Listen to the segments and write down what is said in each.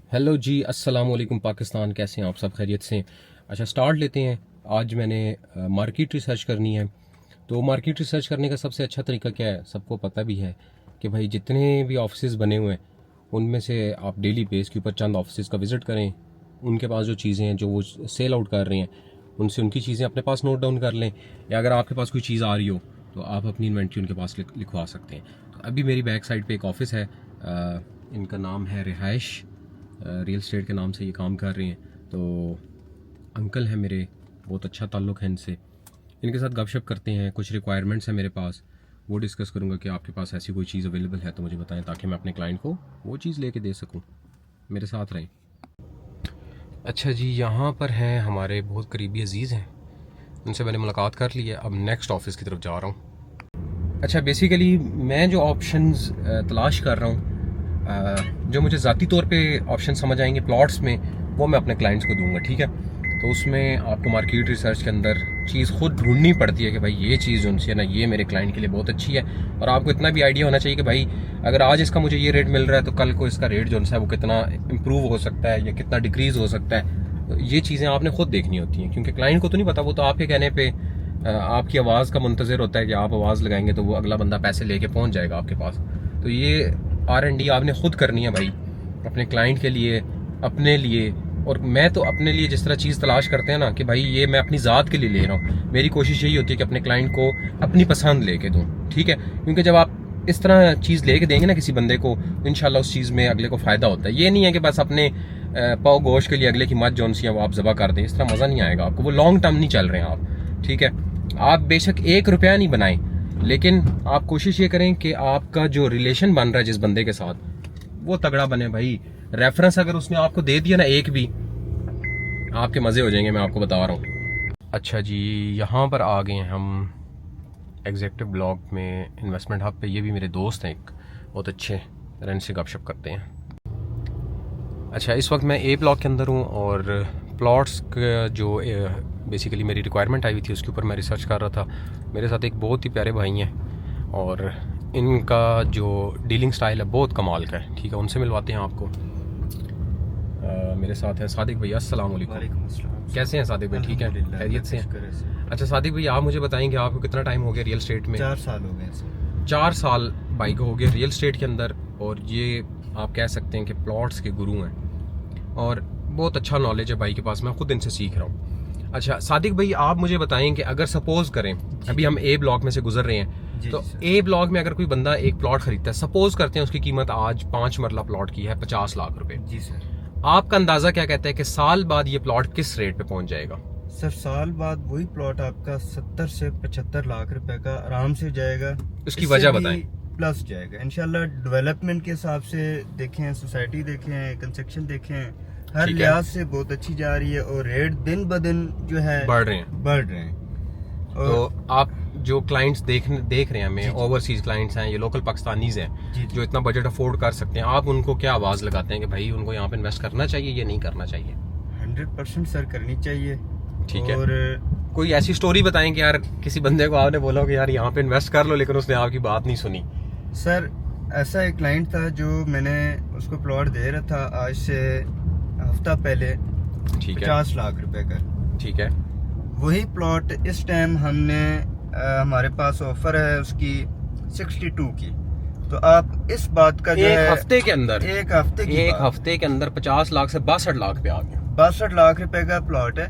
Hello जी, अस्सलाम वालेकुम पाकिस्तान। कैसे हैं आप सब? खैरियत से? अच्छा, स्टार्ट लेते हैं। आज मैंने मार्केट रिसर्च करनी है। तो मार्केट रिसर्च करने का सबसे अच्छा तरीका क्या है? सबको पता भी है कि भाई जितने भी ऑफिस बने हुए हैं उनमें से आप डेली बेस के ऊपर चंद ऑफिस का विज़िट करें। उनके पास जो चीज़ें हैं जो वो सेल आउट कर रहे हैं उनसे उनकी चीज़ें अपने पास नोट डाउन कर लें, या अगर आपके पास कोई चीज़ आ रही हो तो आप अपनी इन्वेंट्री उनके पास लिखवा सकते हैं। तो अभी मेरी बैक साइड पे एक ऑफ़िस है, इनका नाम है रिहाइश, रियल स्टेट के नाम से ये काम कर रहे हैं। तो अंकल हैं मेरे, बहुत अच्छा ताल्लुक़ है इनसे। इनके साथ गपशप करते हैं। कुछ रिक्वायरमेंट्स हैं मेरे पास, वो डिस्कस करूँगा कि आपके पास ऐसी कोई चीज़ अवेलेबल है तो मुझे बताएं, ताकि मैं अपने क्लाइंट को वो चीज़ लेके दे सकूँ। मेरे साथ रहें। अच्छा जी, यहाँ पर हैं हमारे बहुत करीबी अजीज़ हैं, उनसे मैंने मुलाकात कर ली है। अब नेक्स्ट ऑफिस की तरफ जा रहा हूँ। अच्छा, बेसिकली मैं जो ऑप्शंस तलाश कर रहा हूँ, जो मुझे ज़ाती तौर पे ऑप्शन समझ आएंगे प्लॉट्स में, वो मैं अपने क्लाइंट्स को दूंगा। ठीक है, तो उसमें आपको मार्केट रिसर्च के अंदर चीज़ खुद ढूंढनी पड़ती है कि भाई ये चीज़ उनसे है ना, ये मेरे क्लाइंट के लिए बहुत अच्छी है। और आपको इतना भी आइडिया होना चाहिए कि भाई अगर आज इसका मुझे ये रेट मिल रहा है तो कल को इसका रेट जो है वो कितना इम्प्रूव हो सकता है या कितना डिक्रीज़ हो सकता है। तो ये चीज़ें आपने खुद देखनी होती हैं, क्योंकि क्लाइंट को तो नहीं पता। वो तो आपके कहने पे आपकी आवाज़ का मुंतज़िर होता है कि आप आवाज़ लगाएंगे तो वो अगला बंदा पैसे लेके पहुंच जाएगा आपके पास। तो ये R&D आपने खुद करनी है भाई, अपने क्लाइंट के लिए, अपने लिए। और मैं तो अपने लिए जिस तरह चीज़ तलाश करते हैं ना कि भाई ये मैं अपनी ज़ात के लिए ले रहा हूँ, मेरी कोशिश यही होती है कि अपने क्लाइंट को अपनी पसंद लेके दूँ। ठीक है, क्योंकि जब आप इस तरह चीज़ लेके देंगे ना किसी बंदे को, तो इंशाल्लाह उस चीज़ में अगले को फ़ायदा होता है। ये नहीं है कि बस अपने पाव गोश्त के लिए अगले की मत जौन सी है वो आप ज़बा कर दें। इस तरह मज़ा नहीं आएगा आपको, वो लॉन्ग टर्म नहीं चल रहे हैं आप। ठीक है, आप बेशक 1 रुपया नहीं बनाएं, लेकिन आप कोशिश ये करें कि आपका जो रिलेशन बन रहा है जिस बंदे के साथ, वो तगड़ा बने भाई। रेफरेंस अगर उसने आपको दे दिया ना एक भी, आपके मज़े हो जाएंगे, मैं आपको बता रहा हूँ। अच्छा जी, यहाँ पर आ गए हैं हम एग्जेक्टिव ब्लॉक में, इन्वेस्टमेंट हब पे। ये भी मेरे दोस्त हैं एक बहुत अच्छे, रन से गपशप करते हैं। अच्छा, इस वक्त मैं ए ब्लॉक के अंदर हूँ और प्लॉट्स का जो बेसिकली मेरी रिक्वायरमेंट आई हुई थी उसके ऊपर मैं रिसर्च कर रहा था। मेरे साथ एक बहुत ही प्यारे भाई हैं और इनका जो डीलिंग स्टाइल है बहुत कमाल का है। ठीक है, उनसे मिलवाते हैं आपको। मेरे साथ है सादिक भाई। अस्सलाम वालेकुम। कैसे हैं सादिक भाई? ठीक है, खैरियत से हैं? अच्छा सादिक भाई, आप मुझे बताएंगे आपको कितना टाइम हो गया रियल स्टेट में? 4 साल हो गए। 4 साल बाइक हो गए रियल स्टेट के अंदर, और ये आप कह सकते हैं कि प्लॉट्स के गुरु हैं और बहुत अच्छा नॉलेज है भाई के पास। मैं खुद इनसे सीख रहा हूँ। अच्छा सादिक भाई, आप मुझे बताएं कि अगर सपोज करें अभी हम ए ब्लॉक में से गुजर रहे हैं, तो ए ब्लॉक में अगर कोई बंदा एक प्लॉट खरीदता है, सपोज करते हैं उसकी कीमत आज 5 मरला प्लॉट की है 50 लाख रुपए। जी सर। आपका अंदाजा क्या कहता है कि साल बाद ये प्लॉट किस रेट पे पहुंच जाएगा? सर साल बाद वही प्लॉट आपका 70 से 75 लाख रुपए का आराम से जाएगा। उसकी वजह बताएं। प्लस जाएगा इंशाल्लाह। डेवलपमेंट के हिसाब से देखें, सोसाइटी देखें, कंस्ट्रक्शन देखें, हर लिहाज से बहुत अच्छी जा रही है और रेट दिन ब दिन जो है बढ़ रहे हैं। तो आप जो क्लाइंट्स देख रहे हैं हमें, ओवरसीज क्लाइंट्स हैं, ये लोकल पाकिस्तानीज हैं जो इतना बजट अफोर्ड कर सकते हैं, आप उनको क्या आवाज लगाते हैं कि भाई उनको यहाँ पे इन्वेस्ट करना चाहिए या नहीं करना चाहिए? 100% सर करनी चाहिए। ठीक है, और कोई ऐसी स्टोरी बताएं कि यार किसी बंदे को आपने बोला कि यार यहाँ पे इन्वेस्ट कर लो, लेकिन उसने आपकी बात नहीं सुनी। सर ऐसा एक क्लाइंट था जो मैंने उसको प्लॉट दे रहा था आज से हफ्ता पहले, 50 लाख रुपए का। ठीक है, वही प्लॉट इस टाइम हमने हमारे पास ऑफर है उसकी 62 की। तो आप इस बात का जो है हफ्ते के अंदर, एक हफ्ते के अंदर 50 लाख से 62 लाख पे आ गया। 62 लाख रुपए का प्लॉट है।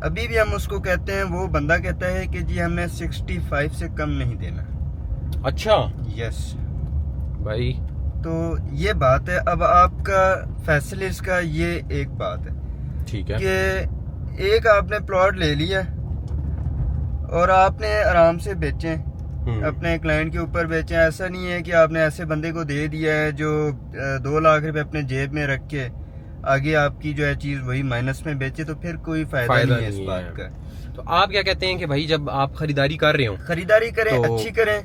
अभी भी हम उसको कहते हैं, वो बंदा कहता है कि जी हमें 65 से कम नहीं देना। अच्छा यस भाई, तो ये बात है। अब आपका फैसले का ये एक बात है, ठीक है, कि एक आपने प्लॉट ले लिया और आपने आराम से बेचे, अपने क्लाइंट के ऊपर बेचे। ऐसा नहीं है कि आपने ऐसे बंदे को दे दिया है जो 2 लाख रुपए अपने जेब में रख के आगे आपकी जो है चीज वही माइनस में बेचे, तो फिर कोई फायदा नहीं है इस बात का। तो आप क्या कहते हैं कि भाई जब आप खरीदारी कर रहे हो, खरीदारी करें तो अच्छी करें,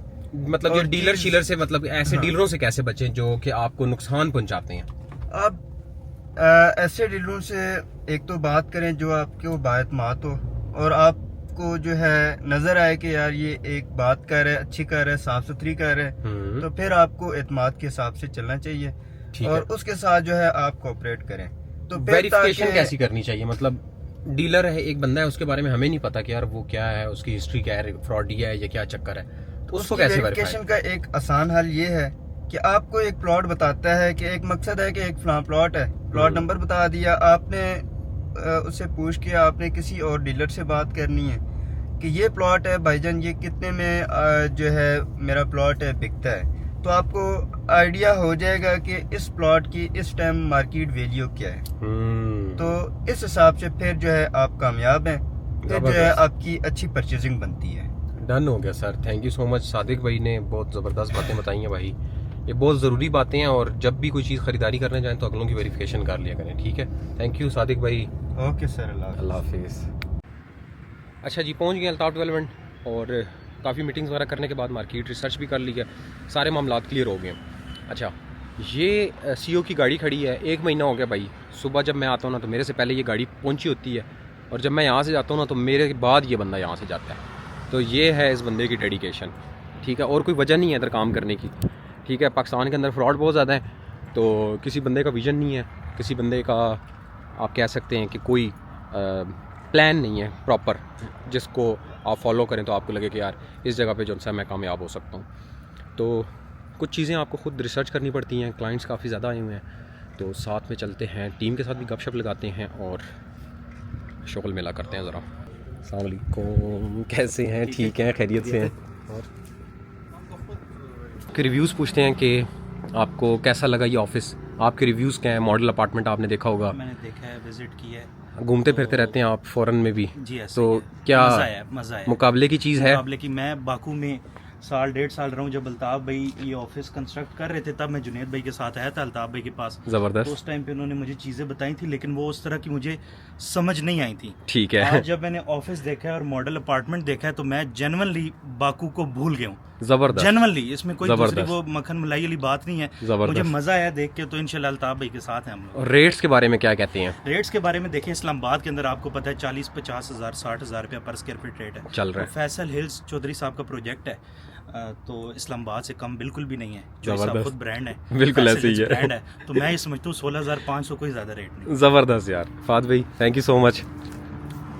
मतलब जो डीलर शीलर से, मतलब ऐसे डीलरों से कैसे बचें जो कि आपको नुकसान पहुंचाते हैं? आप ऐसे डीलरों से एक तो बात करें जो आपको बाएतमाद हो और आपको जो है नजर आए कि यार ये एक बात कर रहा है, अच्छी कर रहा है, साफ सुथरी कर रहा है, तो फिर आपको एतमाद के हिसाब से चलना चाहिए। ठीक और है। उसके साथ जो है आप कोऑपरेट करें। तो फिर वेरिफिकेशन ताकि- कैसी करनी चाहिए? मतलब डीलर है, एक बंदा है, उसके बारे में हमें नहीं पता कि यार वो क्या है, उसकी हिस्ट्री क्या है, फ्रॉडी है या क्या चक्कर है, तो उसको कैसे वेरिफिकेशन का एक आसान हल ये है कि आपको एक प्लॉट बताता है कि एक मकसद है कि एक फलां प्लॉट है, प्लॉट नंबर बता दिया आपने, उससे पूछ के आपने किसी और डीलर से बात करनी है कि ये प्लॉट है भाईजान, ये कितने में जो है मेरा प्लॉट है बिकता है, तो आपको आइडिया हो जाएगा कि इस प्लॉट की इस टाइम मार्केट वैल्यू क्या है। तो इस हिसाब से फिर जो है आप कामयाब हैं, फिर जो है आपकी अच्छी परचेजिंग बनती है। डन हो गया sir, thank you so much. Sadiq भाई ने बहुत ज़बरदस्त बातें बताई हैं भाई, ये बहुत ज़रूरी बातें हैं, और जब भी कोई चीज़ ख़रीदारी करने जाएं तो अगलों की वेरिफिकेशन कर लिया करें। ठीक है, थैंक यू सादिक भाई। ओके सर, अल्लाह हाफिज़। अच्छा जी, पहुंच गए अल्ताफ डेवलपमेंट, और काफ़ी मीटिंग्स वगैरह करने के बाद मार्केट रिसर्च भी कर ली है, सारे मामलात क्लियर हो गए। अच्छा, ये सीओ की गाड़ी खड़ी है, 1 महीना हो गया भाई। सुबह जब मैं आता हूँ ना तो मेरे से पहले ये गाड़ी पहुंची होती है, और जब मैं यहाँ से जाता हूँ ना तो मेरे बाद ये बंदा यहाँ से जाता है। तो ये है इस बंदे की डेडिकेशन। ठीक है, और कोई वजह नहीं है इधर काम करने की। ठीक है, पाकिस्तान के अंदर फ्रॉड बहुत ज़्यादा है, तो किसी बंदे का विजन नहीं है, किसी बंदे का आप कह सकते हैं कि कोई प्लान नहीं है प्रॉपर, जिसको आप फॉलो करें तो आपको लगे कि यार इस जगह पे जो सा मैं कामयाब हो सकता हूँ। तो कुछ चीज़ें आपको खुद रिसर्च करनी पड़ती हैं, क्लाइंट्स काफ़ी ज़्यादा आए हुए हैं, तो साथ में चलते हैं, टीम के साथ भी गपशप लगाते हैं और शुगल मेला करते हैं ज़रा। अस्सलाम वालेकुम, कैसे हैं? ठीक हैं, खैरियत से हैं? और के रिव्यूज़ पूछते हैं कि आपको कैसा लगा ये ऑफ़िस, आपके रिव्यूज़ क्या हैं? मॉडल अपार्टमेंट आपने देखा होगा, मैंने देखा है, विजिट किया है, घूमते फिरते रहते हैं आप फ़ॉरेन में भी, जी ऐसे तो ही है। क्या मज़ा आया मुकाबले की चीज़ है? मुकाबले की। मैं बाकू में 1.5 साल रहा हूँ। जब अल्ताफ़ भाई ये ऑफिस कंस्ट्रक्ट कर रहे थे तब मैं जुनेद भाई के साथ आया था अल्ताफ़ भाई के पास। ज़बरदस्त। तो उस टाइम पे उन्होंने मुझे चीज़ें बताई थी, लेकिन वो उस तरह की मुझे समझ नहीं आई थी। ठीक है। आज जब मैंने ऑफिस देखा है और मॉडल अपार्टमेंट देखा है तो मैं जेन्युइनली बाकू को भूल गया हूँ। ज़बरदस्त, जेन्युइनली, इसमें कोई दूसरी ज़बरदस्त। वो मक्खन मलाई वाली बात नहीं है। ज़बरदस्त। मुझे मज़ा आया देख के, तो इंशाल्लाह अल्ताफ़ भाई के साथ हैं हम लोग। और रेट्स के बारे में क्या कहते हैं? रेट्स के बारे में देखिए, इस्लामाबाद के अंदर आपको पता है 40-50 हज़ार 60 हज़ार रुपया पर स्क्वायर फीट रेट है चल रहा है। तो फैसल हिल्स चौधरी साहब का प्रोजेक्ट है, तो इस्लामाबाद से कम बिल्कुल भी नहीं है। चौधरी साहब खुद ब्रांड है, बिल्कुल फैसल ऐसे ही हिल्स है। ब्रांड है। तो मैं ये समझता हूँ 16,500 कोई ज़्यादा रेट नहीं। ज़बरदस्त यार, फाद भाई thank you so much,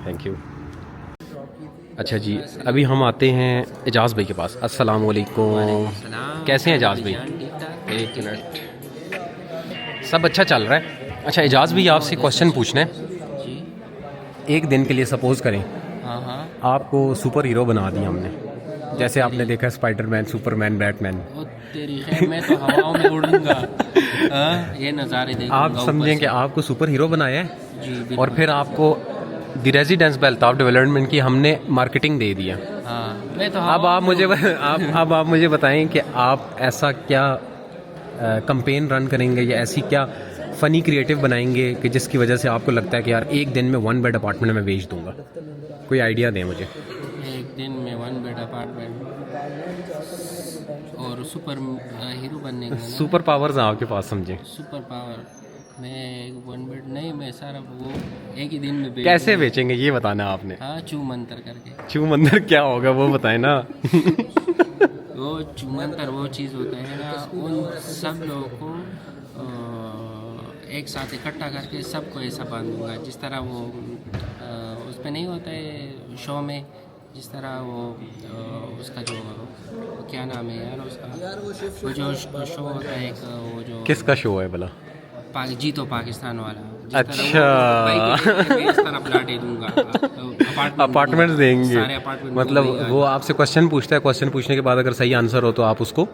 thank you. अच्छा जी, अभी हम आते हैं एजाज़ भाई के पास। अस्सलाम वालेकुम, कैसे हैं एजाज़ भाई? एक मिनट, सब अच्छा चल रहा है? अच्छा एजाज़ भाई, आपसे क्वेश्चन पूछना है। एक दिन के लिए सपोज करें आपको सुपर हीरो बना दिया हमने, जैसे आपने देखा स्पाइडरमैन, सुपरमैन, बैटमैन, तेरी खैर मैं तो हवाओं में उड़ूंगा। ये नज़ारे देखूंगा। आप समझें कि आपको सुपर हीरो बनाया है, जी बिल्कुल। और फिर आपको the residence by Altaf development की हमने मार्केटिंग दे दिया। हाँ, मैं तो अब आप मुझे अब आप मुझे बताएं कि आप ऐसा क्या कैंपेन रन करेंगे या ऐसी क्या फ़नी क्रिएटिव बनाएंगे कि जिसकी वजह से आपको लगता है कि यार एक दिन में 1 बेड अपार्टमेंट में बेच दूंगा। कोई आइडिया दें मुझे। एक दिन में 1 बेड अपार्टमेंट और सुपर हीरो बनने का ना? सुपर पावर्स हैं आपके पास, समझें। सुपर पावर, मैं 1 बेड नहीं, मैं सारा वो एक ही दिन में बेच कैसे दूंगा। बेचेंगे ये बताना आपने। हाँ, चू मंतर करके। चू मंदिर क्या होगा वो बताएं ना। वो चू मंतर वो चीज़ होता है ना, उन सब लोगों को एक साथ इकट्ठा करके सबको ऐसा बांधूंगा, जिस तरह वो उसमें नहीं होता है शो में, जिस तरह वो उसका जो क्या नाम है यार उसका, वो जो शो होता है एक, वो जो किसका शो है भला? जीतो पाकिस्तान वाला। अच्छा। इस तरह प्लाटे दूंगा, अपार्टमेंट्स देंगे, सारे अपार्टमेंट मतलब वो आपसे क्वेश्चन पूछता है, क्वेश्चन पूछने के बाद अगर सही आंसर हो तो आप उसको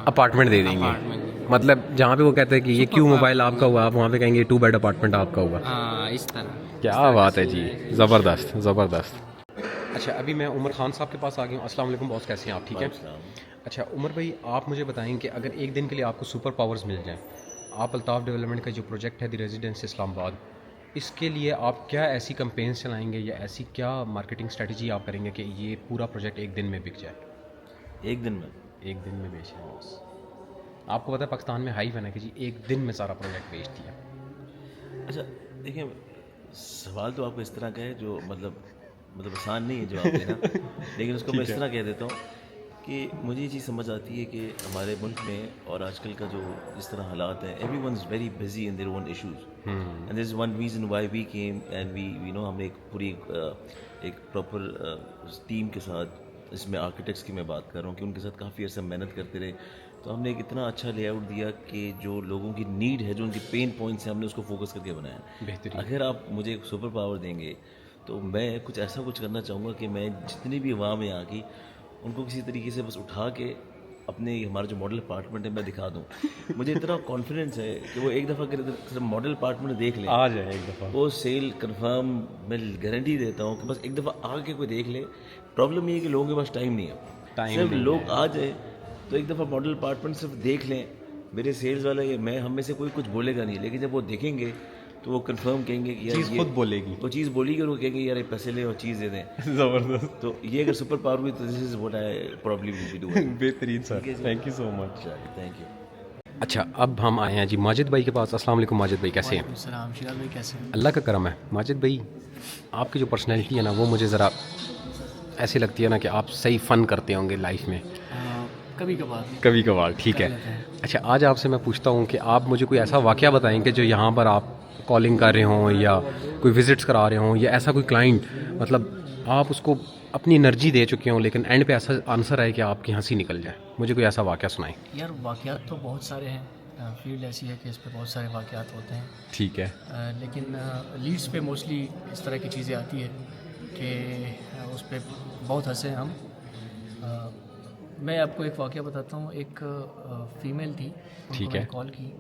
अपार्टमेंट दे देंगे। मतलब जहाँ पे वो कहते हैं कि ये क्यों मोबाइल आपका हुआ, आप वहाँ पे कहेंगे 2 बेड अपार्टमेंट आपका हुआ। इस तरह। क्या बात है जी, ज़बरदस्त ज़बरदस्त। अच्छा, अभी मैं उमर खान साहब के पास आ गया हूँ। अस्सलाम वालेकुम बॉस, कैसे हैं आप? ठीक है। अच्छा उमर भाई, आप मुझे बताएं कि अगर एक दिन के लिए आपको सुपर पावर्स मिल जाएं, आप अल्ताफ डेवलपमेंट का जो प्रोजेक्ट है द रेजिडेंस इस्लामाबाद, इसके लिए आप क्या ऐसी कैंपेन्स चलाएंगे या ऐसी क्या मार्केटिंग स्ट्रेटजी आप करेंगे कि ये पूरा प्रोजेक्ट एक दिन में बिक जाए? एक दिन में बेच रहे हैं बस। आपको पता है पाकिस्तान में हाई फैन है कि जी एक दिन में सारा प्रोजेक्ट बेच दिया। अच्छा देखिए, सवाल तो आपको इस तरह का है जो मतलब आसान नहीं है जवाब देना, लेकिन उसको मैं इस तरह कह देता हूँ कि मुझे ये चीज़ समझ आती है कि हमारे मुल्क में और आजकल का जो इस तरह हालात हैं, everyone is very busy in their own issues and this is one reason why we came and we know हमने एक पूरी एक प्रॉपर टीम के साथ, इसमें आर्किटेक्ट्स की मैं बात कर रहा हूँ कि उनके साथ काफ़ी अर्सा मेहनत करते रहे, तो हमने एक इतना अच्छा लेआउट दिया कि जो लोगों की नीड है, जो उनके पेन पॉइंट्स हैं, हमने उसको फोकस करके बनाया। बेहतरीन। अगर आप मुझे एक सुपर पावर देंगे तो मैं कुछ ऐसा कुछ करना चाहूँगा कि मैं जितनी भी आवाम है यहाँ की, उनको किसी तरीके से बस उठा के अपने हमारा जो मॉडल अपार्टमेंट है मैं दिखा दूँ। मुझे इतना कॉन्फिडेंस है कि वो एक दफ़ा अगर मॉडल अपार्टमेंट देख लें, आ जाए एक दफ़ा, वो सेल कंफर्म, मैं गारंटी देता हूँ कि बस एक दफ़ा आके कोई देख ले। प्रॉब्लम ये है कि लोगों के पास टाइम नहीं है, सिर्फ लोग आ जाए तो एक दफ़ा मॉडल अपार्टमेंट सिर्फ देख लें। मेरे सेल्स वाला ये मैं हम में से कोई कुछ बोलेगा नहीं, लेकिन जब वो देखेंगे तो वो कंफर्म कहेंगे कि यार ये खुद बोलेगी, वो चीज़ बोलेगी और वो कहेंगे यार ये पैसे ले और चीज़ दे दें। ज़बरदस्त। तो ये अगर सुपर पावर हुई तो this is what I probably will be doing. बेहतरीन sir, thank you so much. Thank you. अच्छा, अब हम आए हैं जी माजिद भाई के पास। अस्सलाम वालेकुम माजिद भाई, कैसे हैं? सलाम शिराज भाई, कैसे हैं? अल्लाह का करम है। माजिद भाई, आपकी जो पर्सनैलिटी है ना, वो मुझे ज़रा ऐसी लगती है ना कि आप सही फ़न करते होंगे लाइफ में, कभी कभार कभी कभार, ठीक है। अच्छा, आज आपसे मैं पूछता हूँ कि आप मुझे कोई ऐसा वाक़या बताएं कि जो यहाँ पर आप कॉलिंग कर रहे हों या कोई विज़िट्स करा रहे हों, या ऐसा कोई क्लाइंट, मतलब आप उसको अपनी एनर्जी दे चुके हों लेकिन एंड पे ऐसा आंसर आए कि आपकी हंसी निकल जाए। मुझे कोई ऐसा वाक़या सुनाएं। यार वाक़यात तो बहुत सारे हैं, फील्ड ऐसी है कि इस पे बहुत सारे वाक़यात होते हैं, ठीक है। लेकिन लीड्स पे मोस्टली इस तरह की चीज़ें आती है कि उस पर बहुत हंसे हम। मैं आपको एक वाक़या बताता हूँ। एक फ़ीमेल थी, ठीक है। कॉल की,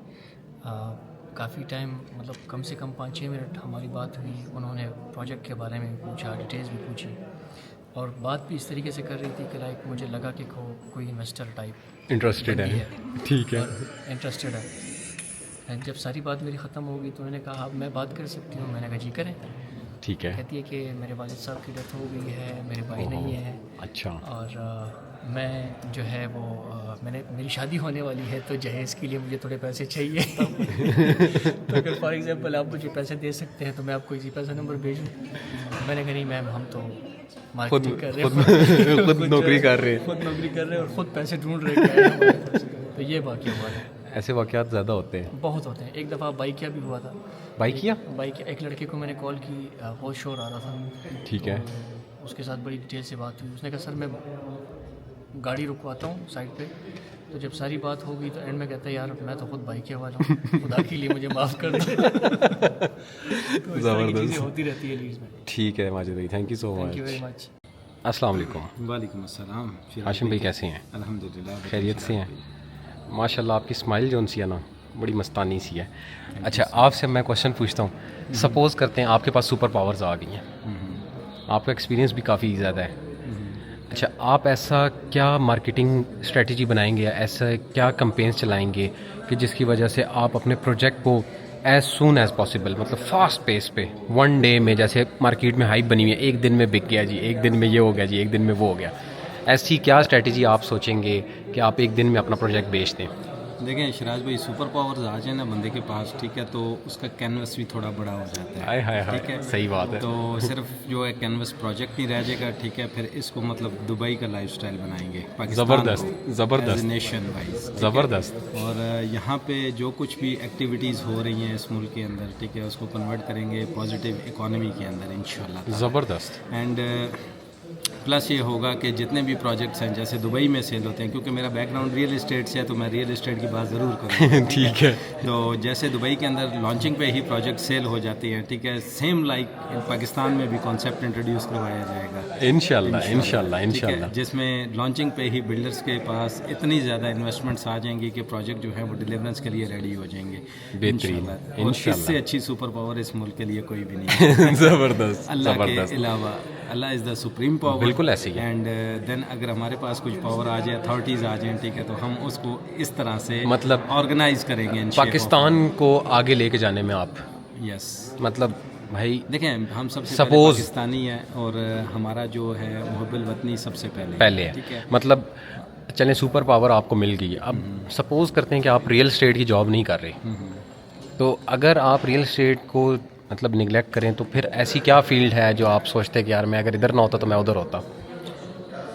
काफ़ी टाइम, मतलब कम से कम 5-6 मिनट हमारी बात हुई। उन्होंने प्रोजेक्ट के बारे में पूछा, डिटेल्स भी पूछी, और बात भी इस तरीके से कर रही थी कि लाइक मुझे लगा कि कोई इन्वेस्टर टाइप इंटरेस्टेड है, ठीक है, इंटरेस्टेड है। एंड जब सारी बात मेरी ख़त्म हो गई तो उन्होंने कहा अब मैं बात कर सकती हूँ। मैंने कहा जी करें। ठीक है। कहती है कि मेरे वालिद साहब की डेथ हो गई है, मेरे भाई नहीं है, अच्छा, और मैं जो है वो मेरी शादी होने वाली है, तो जहेज़ के लिए मुझे थोड़े पैसे चाहिए। तो अगर फॉर एग्जांपल आप मुझे पैसे दे सकते हैं तो मैं आपको इसी पैसा नंबर भेजूँ। मैंने कहा नहीं मैम, हम तो मार्केटिंग कर रहे हैं, खुद नौकरी कर रहे हैं, खुद नौकरी कर रहे हैं और खुद पैसे ढूंढ रहे हैं। तो ये वाक़या हुआ है। ऐसे वाक़यात ज़्यादा होते हैं, बहुत होते हैं। एक दफ़ा बाइकिया भी हुआ था। बाइकिया? बाइकिया, एक लड़के को मैंने कॉल की, बहुत शोर आ रहा था, ठीक है। तो उसके साथ बड़ी डिटेल से बात हुई। उसने कहा सर मैं गाड़ी रुकवाता हूँ साइड पे। तो जब सारी बात हो गई तो एंड में कहता है यार मैं तो खुद बाइकिया वाला हूँ, खुदा के लिए मुझे माफ़ कर दे। तो इस तरह की चीज़ें होती रहती है लीड्स में। ठीक है माजिद भाई, thank you so thank you much. Very much. अस्सलाम वालेकुम। वालेकुम अस्सलाम। हाशिम भाई कैसे हैं? अल्हम्दुलिल्लाह खैरियत से हैं? माशाल्लाह, आपकी स्माइल जो सी है ना, बड़ी मस्तानी सी है। अच्छा, आपसे मैं क्वेश्चन पूछता हूँ। सपोज़ करते हैं आपके पास सुपर पावर्स आ गई हैं, आपका एक्सपीरियंस भी काफ़ी ज़्यादा है। अच्छा, आप ऐसा क्या मार्केटिंग स्ट्रेटजी बनाएंगे या ऐसा क्या कैंपेन्स चलाएंगे कि जिसकी वजह से आप अपने प्रोजेक्ट को एज सून एज़ पॉसिबल, मतलब फास्ट पेस पे, वन डे में, जैसे मार्केट में हाइप बनी हुई है, एक दिन में बिक गया जी, एक दिन में ये हो गया जी, एक दिन में वो हो गया, ऐसी क्या स्ट्रेटजी आप सोचेंगे कि आप एक दिन में अपना प्रोजेक्ट बेच दें? देखें शराज भाई, सुपर पावर्स आ जाए ना बंदे के पास, ठीक है, तो उसका कैनवस भी थोड़ा बड़ा हो जाता है। हाय हाय हाय, ठीक है, सही बात है। तो सिर्फ जो है कैनवस प्रोजेक्ट नहीं रह जाएगा, ठीक है, फिर इसको मतलब दुबई का लाइफस्टाइल बनाएंगे, ज़बरदस्त ज़बरदस्त नेशन वाइज, ज़बरदस्त। और यहाँ पे जो कुछ भी एक्टिविटीज़ हो रही हैं इस मुल्क के अंदर, ठीक है, उसको कन्वर्ट करेंगे पॉजिटिव इकोनॉमी के अंदर इंशाल्लाह। ज़बरदस्त। एंड प्लस ये होगा कि जितने भी प्रोजेक्ट्स हैं जैसे दुबई में सेल होते हैं, क्योंकि मेरा बैकग्राउंड रियल इस्टेट से है तो मैं रियल इस्टेट की बात ज़रूर करूँगा। ठीक है। तो जैसे दुबई के अंदर लॉन्चिंग पे ही प्रोजेक्ट सेल हो जाती है, ठीक है, सेम लाइक पाकिस्तान में भी कॉन्सेप्ट इंट्रोड्यूस करवाया जाएगा इंशाल्लाह इंशाल्लाह इंशाल्लाह, जिसमें लॉन्चिंग पे ही बिल्डर्स के पास इतनी ज़्यादा इन्वेस्टमेंट्स आ जाएंगी कि प्रोजेक्ट जो है वो डिलीवरेंस के लिए रेडी हो जाएंगे बेहतरीन, और इससे अच्छी सुपर पावर इस मुल्क के लिए कोई भी नहीं है। ज़बरदस्त अल्लाह के ज़बरदस्त। अलावा अल्लाह इज़ द सुप्रीम पावर। बिल्कुल ऐसे ही है। एंड देन अगर हमारे पास कुछ पावर आ जाए, अथॉरिटीज़ आ जाएं, ठीक है, तो हम उसको इस तरह से मतलब ऑर्गेनाइज करेंगे पाकिस्तान को आगे लेके जाने में आप, यस, मतलब भाई देखें हम सबसे Suppose- पहले पाकिस्तानी है और हमारा जो है मुहब्बुल वतनी सबसे पहले ठीक है, है। मतलब चलें सुपर पावर आपको मिल गई, अब सपोज करते हैं कि आप रियल एस्टेट की जॉब नहीं कर रहे, तो अगर आप रियल एस्टेट को मतलब निगलेक्ट करें तो फिर ऐसी क्या फील्ड है जो आप सोचते हैं कि यार मैं अगर इधर ना होता तो मैं उधर होता?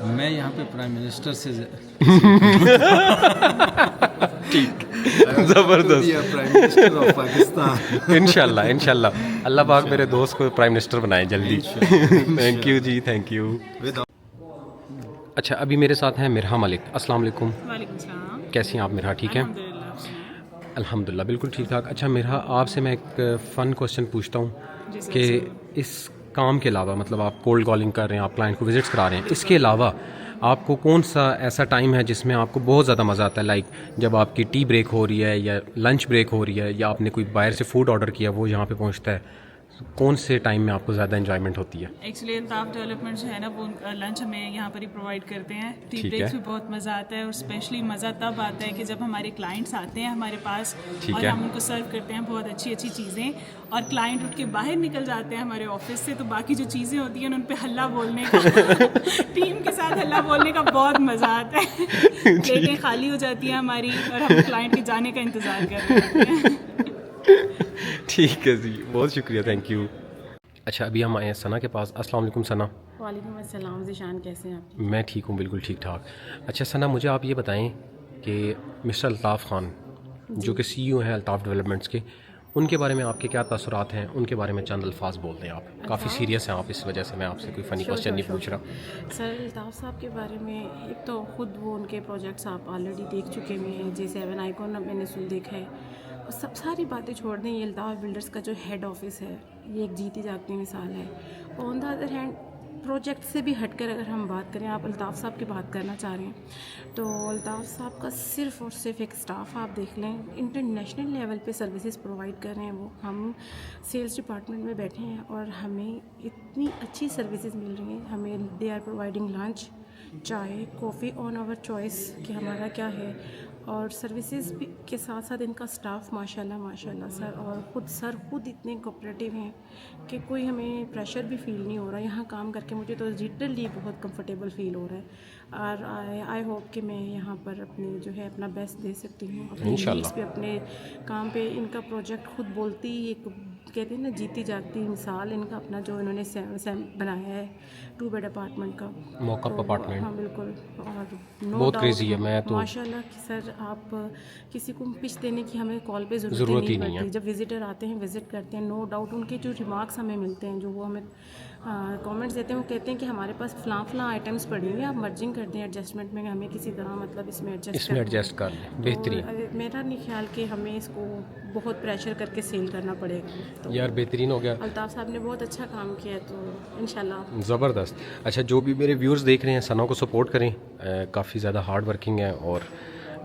मैं यहाँ पे प्राइम मिनिस्टर से ज़बरदस्त। Prime minister of Pakistan. इंशाल्लाह इंशाल्लाह अल्लाह पाक मेरे दोस्त को प्राइम मिनिस्टर बनाए जल्दी। थैंक यू जी, थैंक यू। अच्छा, अभी मेरे साथ हैं मिरहा मलिक। अस्सलाम वालेकुम। वालेकुम सलाम। कैसी हैं आप मिरहा, ठीक हैं? अल्हम्दुलिल्लाह, आप सुनाएं? अल्हम्दुलिल्लाह बिल्कुल ठीक ठाक। अच्छा मिरहा, आपसे मैं एक फ़न क्वेश्चन पूछता हूँ जी सर, कि इस काम के अलावा, मतलब आप कोल्ड कॉलिंग कर रहे हैं, आप क्लाइंट को विजिट्स करा रहे हैं, इसके अलावा आपको कौन सा ऐसा टाइम है जिसमें आपको बहुत ज़्यादा मज़ा आता है? लाइक जब आपकी टी ब्रेक हो रही है या लंच ब्रेक हो रही है या आपने कोई बाहर से फूड ऑर्डर किया वो यहाँ पे पहुँचता है, कौन से टाइम में आपको ज़्यादा एंजॉयमेंट होती है? एक्चुअली अल्ताफ डेवलपमेंट जो है ना वो लंच हमें यहाँ पर ही प्रोवाइड करते हैं। टी ठीक ब्रेक्स है। भी बहुत मज़ा आता है और स्पेशली मज़ा तब आता है कि जब हमारे क्लाइंट्स आते हैं हमारे पास ठीक और है। हम उनको सर्व करते हैं बहुत अच्छी अच्छी चीज़ें, और क्लाइंट उठ के बाहर निकल जाते हैं हमारे ऑफिस से, तो बाकी जो चीज़ें होती हैं उन पर हल्ला बोलने का टीम के साथ हल्ला बोलने का बहुत मज़ा आता है। प्लेटें खाली हो जाती हैं हमारी और हम क्लाइंट के जाने का इंतज़ार कर रहे होते हैं। ठीक है जी, बहुत शुक्रिया, थैंक यू। अच्छा, अभी हम आए हैं सना के पास। अस्सलाम वालेकुम सना। वालेकुम अस्सलाम ज़ीशान, कैसे हैं आप? मैं ठीक हूँ, बिल्कुल ठीक ठाक। अच्छा सना, मुझे आप ये बताएं कि मिस्टर अल्ताफ़ खान जो कि CEO हैं अल्ताफ़ डेवलपमेंट्स के, उनके बारे में आपके क्या तासुरात हैं? उनके बारे में चंद अल्फाज बोल दें आप। काफ़ी सीरियस हैं आप, इस वजह से मैं आपसे कोई फ़नी क्वेश्चन नहीं पूछ रहा। सर अल्ताफ़ साहब के बारे में एक तो ख़ुद वो उनके प्रोजेक्ट्स आप ऑलरेडी देख चुके हुए हैं, जैसे एवन आइकॉन मैंने देखा है, और सब सारी बातें छोड़ दें, ये अल्ताफ़ बिल्डर्स का जो हेड ऑफिस है ये एक जीती जागती मिसाल है। और on the other hand project से भी हटकर अगर हम बात करें, आप अल्ताफ़ साहब की बात करना चाह रहे हैं, तो अल्ताफ़ साहब का सिर्फ़ और सिर्फ एक स्टाफ आप देख लें, इंटरनेशनल लेवल पे सर्विसेज प्रोवाइड कर रहे हैं वो। हम सेल्स डिपार्टमेंट में बैठे हैं और हमें इतनी अच्छी सर्विसेज मिल रही हैं, हमें दे आर प्रोवाइडिंग लंच, चाय, कॉफ़ी ऑन आवर चॉइस कि हमारा क्या है, और सर्विसेज भी के साथ साथ इनका स्टाफ माशाल्लाह सर, और खुद इतने कोऑपरेटिव हैं कि कोई हमें प्रेशर भी फील नहीं हो रहा। यहाँ काम करके मुझे तो लिटरली बहुत कंफर्टेबल फील हो रहा है, और आई होप कि मैं यहाँ पर अपनी जो है अपना बेस्ट दे सकती हूँ अपनी नीड्स पे, अपने काम पे। इनका प्रोजेक्ट खुद बोलती ही एक कहते हैं ना जीती जागती मिसाल, इनका अपना जो इन्होंने बनाया है 2 बेड अपार्टमेंट का मॉकअप अपार्टमेंट। हाँ बिल्कुल, और बहुत क्रेजी है। मैं तो माशाल्लाह कि सर आप किसी को पिच देने की हमें कॉल पे ज़रूरत ही नहीं पड़ती। जब विजिटर आते हैं, विजिट करते हैं, नो डाउट उनके जो रिमार्क्स हमें मिलते हैं, जो वो हमें कमेंट्स देते हैं, वो कहते हैं कि हमारे पास फ़लाँ आइटम्स पड़ी हुई हैं, आप मर्जिंग कर दें एडजस्टमेंट में, हमें किसी तरह मतलब इसमें एडजस्ट कर लें। बेहतरीन। मेरा नहीं ख्याल कि हमें इसको बहुत प्रेशर करके सेल करना पड़ेगा। तो यार बेहतरीन हो गया। अल्ताफ़ साहब ने बहुत अच्छा काम किया है, तो इंशाल्लाह ज़बरदस्त। अच्छा, जो भी मेरे व्यूअर्स देख रहे हैं, सना को सपोर्ट करें, काफ़ी ज़्यादा हार्ड वर्किंग है और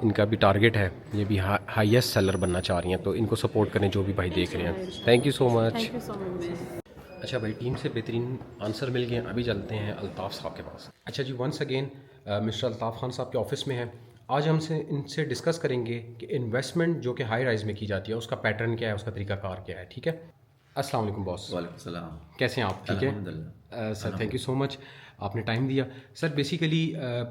इनका भी टारगेट है, ये भी हाईएस्ट सेलर बनना चाह रही हैं, तो इनको सपोर्ट करें जो भी भाई देख रहे हैं। Thank you so much. Thank you so much. अच्छा भाई, टीम से बेहतरीन आंसर मिल गए। अभी चलते हैं अल्ताफ़ साहब के पास। अच्छा जी, once again mister Altaf Khan साहब के ऑफिस में हैं। आज हमसे इनसे डिस्कस करेंगे कि इन्वेस्टमेंट जो कि हाई राइज में की जाती है उसका पैटर्न क्या है, उसका तरीकाकार क्या है। ठीक है, अस्सलाम वालेकुम बॉस। वालेकुम सलाम। कैसे हैं आप? ठीक है sir, thank you so much, आपने टाइम दिया। सर बेसिकली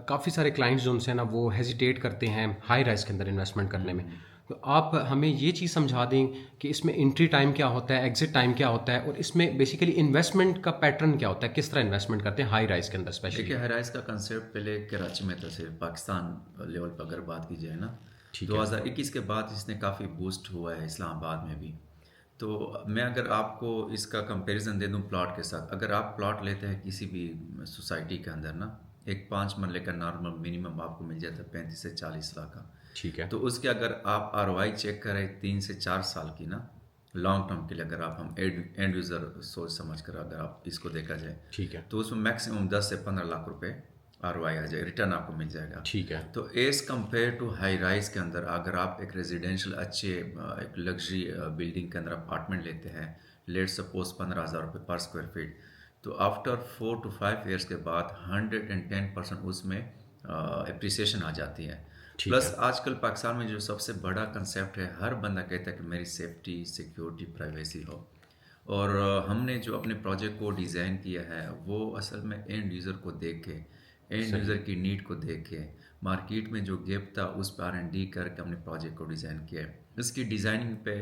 काफ़ी सारे क्लाइंट्स जो उनसे ना वो हेजिटेट करते हैं हाई राइज के अंदर इन्वेस्टमेंट करने में, तो आप हमें ये चीज़ समझा दें कि इसमें एंट्री टाइम क्या होता है, एग्जिट टाइम क्या होता है, और इसमें बेसिकली इन्वेस्टमेंट का पैटर्न क्या होता है, किस तरह इन्वेस्टमेंट करते हैं हाई राइज के अंदर स्पेशली। देखिए, हाई राइज का कंसेप्ट पहले कराची में था, सिर्फ पाकिस्तान लेवल पर अगर बात की जाए ना, 2021 के बाद इसने काफ़ी बूस्ट हुआ है इस्लामाबाद में भी। तो मैं अगर आपको इसका कंपैरिजन दे दूं प्लॉट के साथ, अगर आप प्लॉट लेते हैं किसी भी सोसाइटी के अंदर ना, एक 5 मरले का नॉर्मल मिनिमम आपको मिल जाता है 35 से 40 लाख का। ठीक है, तो उसके अगर आप ROI चेक करें 3 से 4 साल की ना, लॉन्ग टर्म के लिए, अगर आप हम एंड यूज़र सोच समझ कर अगर आप इसको देखा जाए, ठीक है, तो उसमें मैक्सिमम 10 से 15 लाख रुपए ROI आ जाए, रिटर्न आपको मिल जाएगा। ठीक है। तो as compare to high rise के अंदर अगर आप एक रेजिडेंशियल अच्छे एक लग्जरी बिल्डिंग के अंदर अपार्टमेंट लेते हैं, लेट सपोज 15,000 रुपये पर स्क्वायर फीट, तो आफ्टर 4 to 5 ईयर्स के बाद 110% उसमें अप्रिसिएशन आ जाती है। प्लस आजकल पाकिस्तान में जो सबसे बड़ा कंसेप्ट है, हर बंदा कहता है कि मेरी सेफ्टी, सिक्योरिटी, प्राइवेसी हो, और हमने जो अपने प्रोजेक्ट को डिज़ाइन किया है वो असल में एंड यूज़र को देख के, एंड यूज़र की नीड को देख के, मार्केट में जो गैप था उस पर R&D करके हमने प्रोजेक्ट को डिज़ाइन किया है। इसकी डिज़ाइनिंग पे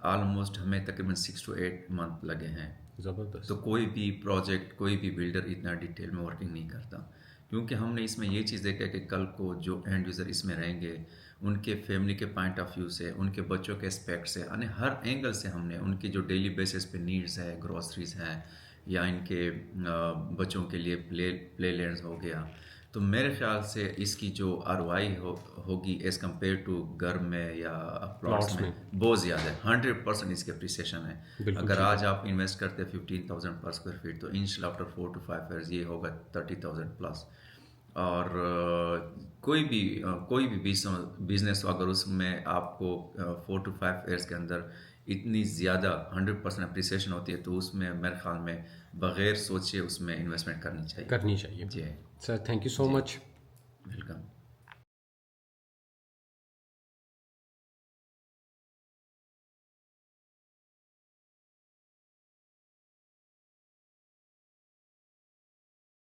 ऑलमोस्ट हमें तकरीबन 6 to 8 मंथ लगे हैं। ज़बरदस्त। तो कोई भी प्रोजेक्ट, कोई भी बिल्डर इतना डिटेल में वर्किंग नहीं करता, क्योंकि हमने इसमें ये चीज़ देखा है कि कल को जो एंड यूज़र इसमें रहेंगे उनके फैमिली के पॉइंट ऑफ व्यू से, उनके बच्चों के एस्पेक्ट से, यानी हर एंगल से हमने उनकी जो डेली बेसिस पे नीड्स है, ग्रोसरीज हैं या इनके बच्चों के लिए प्ले लैंड्स हो गया, तो मेरे ख्याल से इसकी जो ROI होगी एज़ कम्पेयर टू घर में या प्लॉट्स में बहुत ज़्यादा है। 100% इसकी अप्रिसिएशन है। अगर आज आप इन्वेस्ट करते हैं 15,000 पर स्क्वायर फीट तो इंशाल्लाह आफ्टर 4 to 5 years ये होगा 30,000 प्लस। और कोई भी बिजनेस अगर उसमें आपको 4 to 5 years के अंदर इतनी ज़्यादा 100% अप्रिसिएशन होती है तो उसमें मेरे ख्याल में बग़ैर सोचे उसमें इन्वेस्टमेंट करनी चाहिए जी जी sir, thank you so much. Welcome.